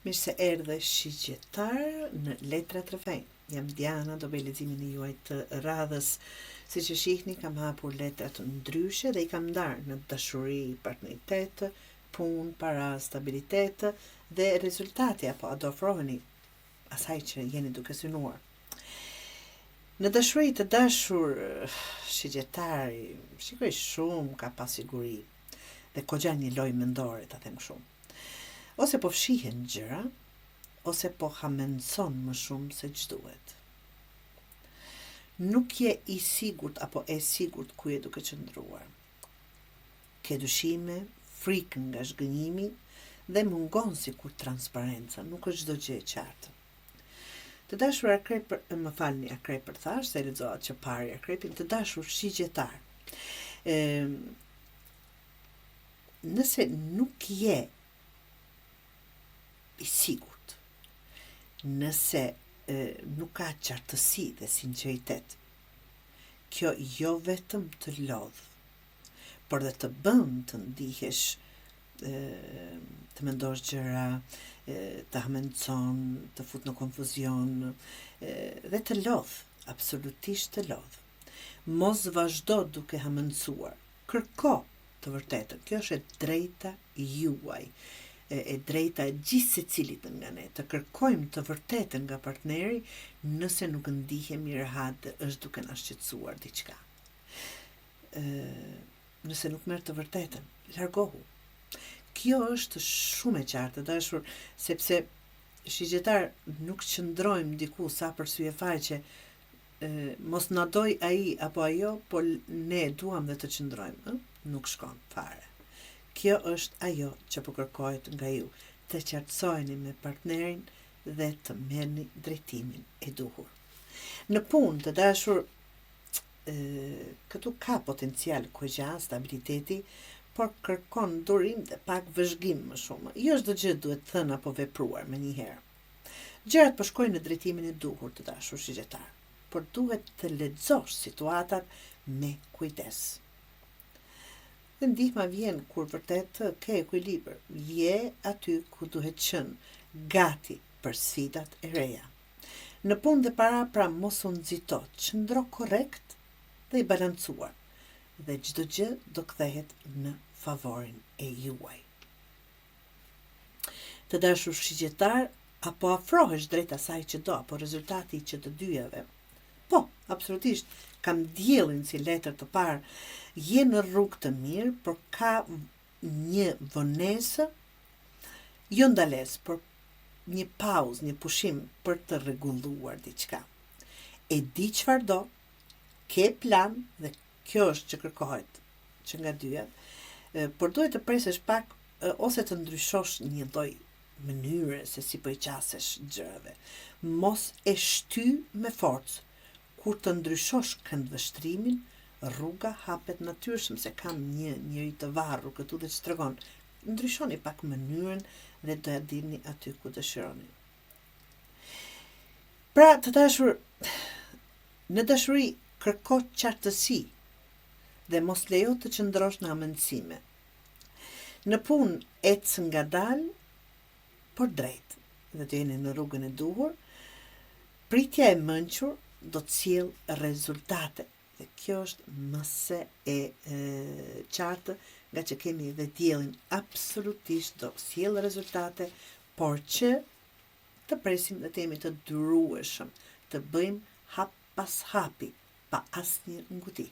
Mirë se erdhe shigjetar në Letrat Rrëfejnë. Jam Diana, do bëj leximin e juaj të radhës. Siç e shihni, kam hapur letra të ndryshe dhe I kam ndarë në dashuri, partneritet, punë, para, stabilitet dhe rezultati apo a do ofroheni asaj që jeni duke synuar. Në dashuri të dashur, shigjetari, shikoj shumë ka pasiguri dhe kogja një lojë mendore, ta them shumë. Ose po fshihen gjëra, ose po hamendson më shumë se ç'duhet. Nuk je I sigurt apo e sigurt ku je duke qëndruar. Ke dyshime, frikën nga zhgënjimi dhe mungon sikur transparenca, nuk është çdo gjë e qartë. Të dashur akrep, më falni, akrep thash, se lexoa që pari akrepin, të dashur shigjetar. Nëse nuk je I sigurt, nëse nuk ka qartësi dhe sinqeritet, kjo jo vetëm të lodh, por dhe të bën të ndihesh, të mendosh gjëra, të hamendson, të fut në konfuzion, dhe të lodh, absolutisht të lodh. Mos vazhdo duke hamendsuar, kërko të vërtetën, kjo është e drejta juaj. E drejta e gjithë secilit nga ne, të kërkojmë të vërtetën nga partneri nëse nuk ndihemi rehat dhe është duke na shqetësuar diçka. Nëse nuk merr të vërtetën, largohu. Kjo është shumë e qartë, dashur, sepse shigjetar nuk qëndrojmë diku sa për syje faqe, mos na doj ai apo ajo, por ne duam dhe të qëndrojmë, nuk shkon fare. Kjo është ajo që po kërkohet nga ju, të qartësoheni me partnerin dhe të merrni drejtimin e duhur. Në punë, të dashur, këtu ka potencial kogja, stabiliteti, por kërkon durim dhe pak vëzhgim më shumë. Jo çdo gjë duhet thënë apo vepruar me njëherë. Gjërat po shkojnë në drejtimin e duhur, të dashur shigjetar, por duhet të lexosh situatat me kujdes. Dhe ndihma vjen kur vërtet ke ekuilibër, je aty ku duhet qenë, gati për sfidat e reja. Në punë dhe para, pra mos u nxito, qëndro korrekt dhe I balancuar, dhe çdo gjë do kthehet në favorin e juaj. Të dashur shigjetar, apo afrohesh drejt asaj që do, apo rezultati që të dyjave. Po, absolutisht, kam diellin si letër të parë, je në rrugë të mirë, por ka një vonesë, jo ndalesë, por një pauzë, një pushim për të rregulluar diçka. E di çfarë do, ke plan dhe kjo është që kërkohet, që nga dyja, por duhet të presësh pak ose të ndryshosh një lloj mënyre se si po I qasesh gjërave. Mos e shty me forcë. Kur të ndryshosh këndvështrimin, rruga hapet natyrshëm, se kam një njeri të varur këtu dhe që tregon. Ndryshoni pak mënyrën dhe do ja dilni aty ku dëshironi. Pra, të dashur, në dashuri kërko qartësi dhe mos lejo të qëndrosh në amendësime. Në punë ec ngadalë, por drejt, dhe të jeni në rrugën e duhur. Pritja e mençur do të sjellë rezultate. Dhe kjo është më se e qartë, nga që kemi dhe diellin, absolutisht do sjellë rezultate, por që të presim dhe të jemi të durueshëm, të bëjmë hap pas hapi, pa asnjë nguti.